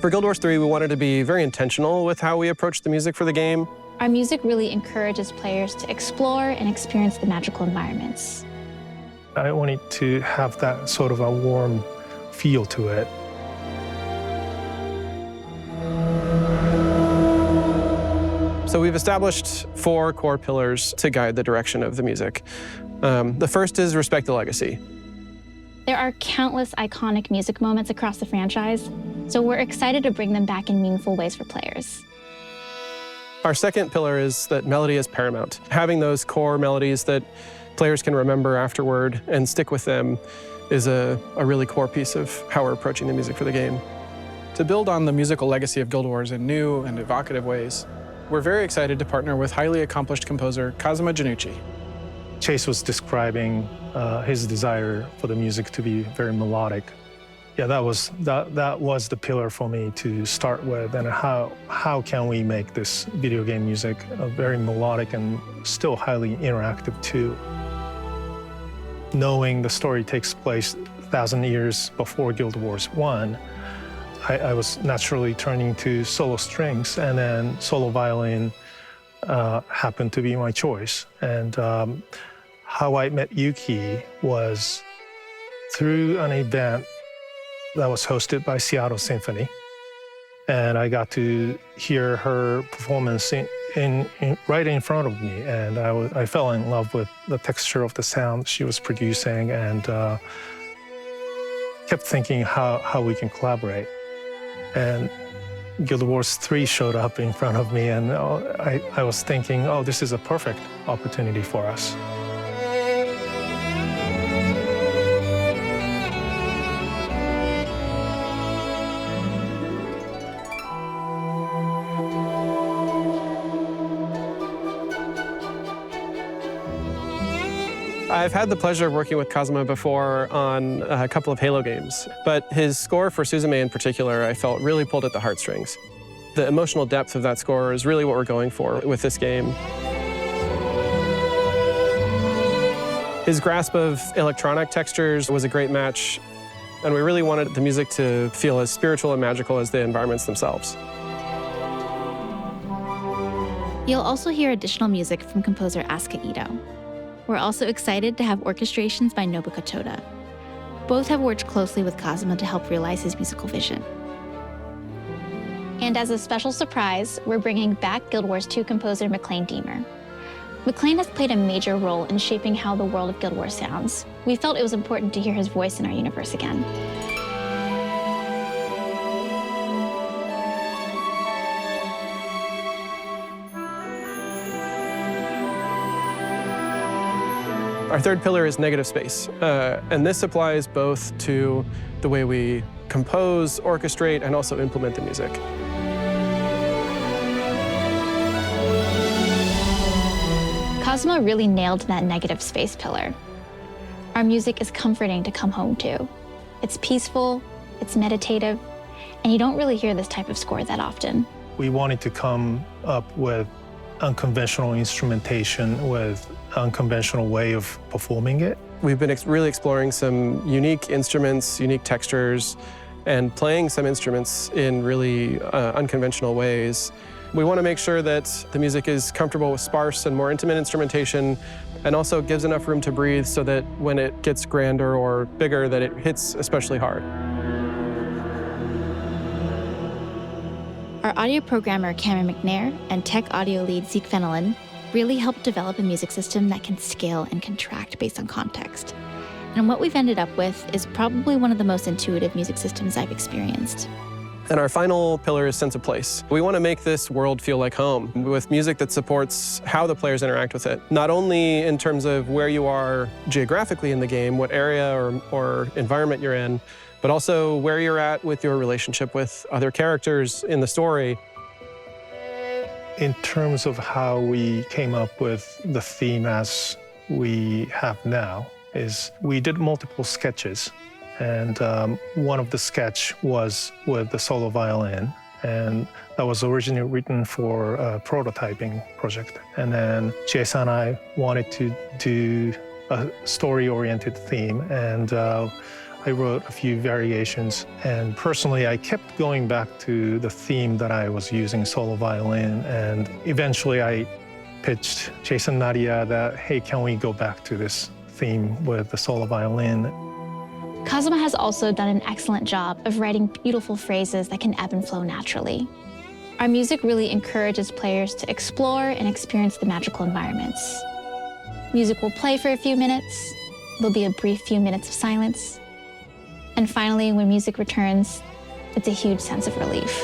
For Guild Wars 3, we wanted to be very intentional with how we approached the music for the game. Our music really encourages players to explore and experience the magical environments. I wanted to have that sort of a warm feel to it. So we've established 4 core pillars to guide the direction of the music. The first is respect the legacy. There are countless iconic music moments across the franchise, so we're excited to bring them back in meaningful ways for players. Our second pillar is that melody is paramount. Having those core melodies that players can remember afterward and stick with them is a really core piece of how we're approaching the music for the game. To build on the musical legacy of Guild Wars in new and evocative ways, we're very excited to partner with highly accomplished composer Kazuma Jinnouchi. Chase was describing his desire for the music to be very melodic. Yeah, that was the pillar for me to start with, and how can we make this video game music very melodic and still highly interactive too. Knowing the story takes place 1,000 years before Guild Wars 1, I was naturally turning to solo strings, and then solo violin happened to be my choice. And how I met Yuki was through an event that was hosted by Seattle Symphony. And I got to hear her performance right in front of me. And I fell in love with the texture of the sound she was producing, and kept thinking how we can collaborate. And Guild Wars 3 showed up in front of me, and I was thinking, oh, this is a perfect opportunity for us. I've had the pleasure of working with Kazuma before on a couple of Halo games, but his score for Suzume in particular, I felt really pulled at the heartstrings. The emotional depth of that score is really what we're going for with this game. His grasp of electronic textures was a great match, and we really wanted the music to feel as spiritual and magical as the environments themselves. You'll also hear additional music from composer Asuka Ito. We're also excited to have orchestrations by Nobuka Toda. Both have worked closely with Kazuma to help realize his musical vision. And as a special surprise, we're bringing back Guild Wars 2 composer McLean Deemer. McLean has played a major role in shaping how the world of Guild Wars sounds. We felt it was important to hear his voice in our universe again. Our third pillar is negative space, and this applies both to the way we compose, orchestrate, and also implement the music. Kazuma really nailed that negative space pillar. Our music is comforting to come home to. It's peaceful, it's meditative, and you don't really hear this type of score that often. We wanted to come up with unconventional instrumentation with unconventional way of performing it. We've been really exploring some unique instruments, unique textures, and playing some instruments in really unconventional ways. We want to make sure that the music is comfortable with sparse and more intimate instrumentation, and also gives enough room to breathe so that when it gets grander or bigger, that it hits especially hard. Our audio programmer, Cameron McNair, and tech audio lead, Zeke Fenelon, really helped develop a music system that can scale and contract based on context. And what we've ended up with is probably one of the most intuitive music systems I've experienced. And our final pillar is sense of place. We want to make this world feel like home with music that supports how the players interact with it. Not only in terms of where you are geographically in the game, what area or environment you're in, but also where you're at with your relationship with other characters in the story. In terms of how we came up with the theme as we have now, is we did multiple sketches. And one of the sketch was with the solo violin, and that was originally written for a prototyping project. And then Chase and I wanted to do a story-oriented theme, and I wrote a few variations, and personally, I kept going back to the theme that I was using, solo violin, and eventually I pitched Jason Nadia that, hey, can we go back to this theme with the solo violin? Kazuma has also done an excellent job of writing beautiful phrases that can ebb and flow naturally. Our music really encourages players to explore and experience the magical environments. Music will play for a few minutes, there'll be a brief few minutes of silence, and finally, when music returns, it's a huge sense of relief.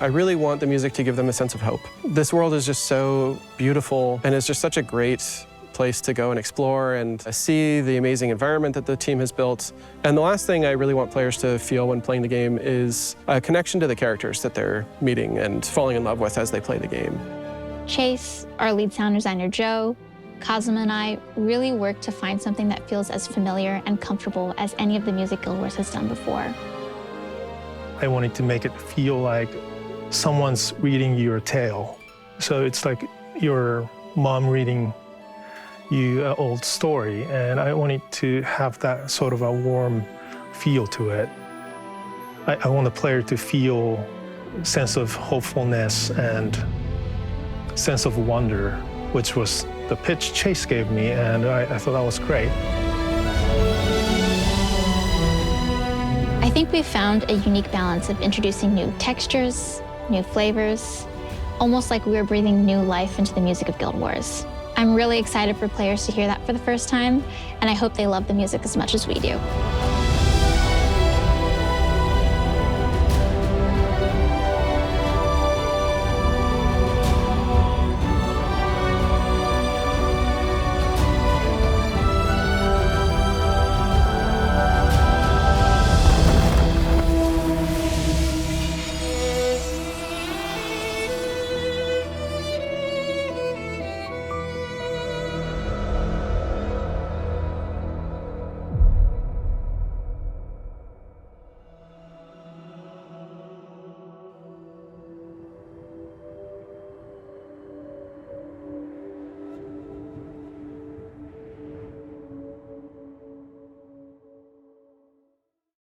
I really want the music to give them a sense of hope. This world is just so beautiful, and it's just such a great place to go and explore and see the amazing environment that the team has built. And the last thing I really want players to feel when playing the game is a connection to the characters that they're meeting and falling in love with as they play the game. Chase, our lead sound designer Joe, Kazuma and I really worked to find something that feels as familiar and comfortable as any of the music Guild Wars has done before. I wanted to make it feel like someone's reading you a tale. So it's like your mom reading you an old story, and I wanted to have that sort of a warm feel to it. I want the player to feel a sense of hopefulness and sense of wonder, which was the pitch Chase gave me, and I thought that was great. I think we've found a unique balance of introducing new textures, new flavors, almost like we were breathing new life into the music of Guild Wars. I'm really excited for players to hear that for the first time, and I hope they love the music as much as we do.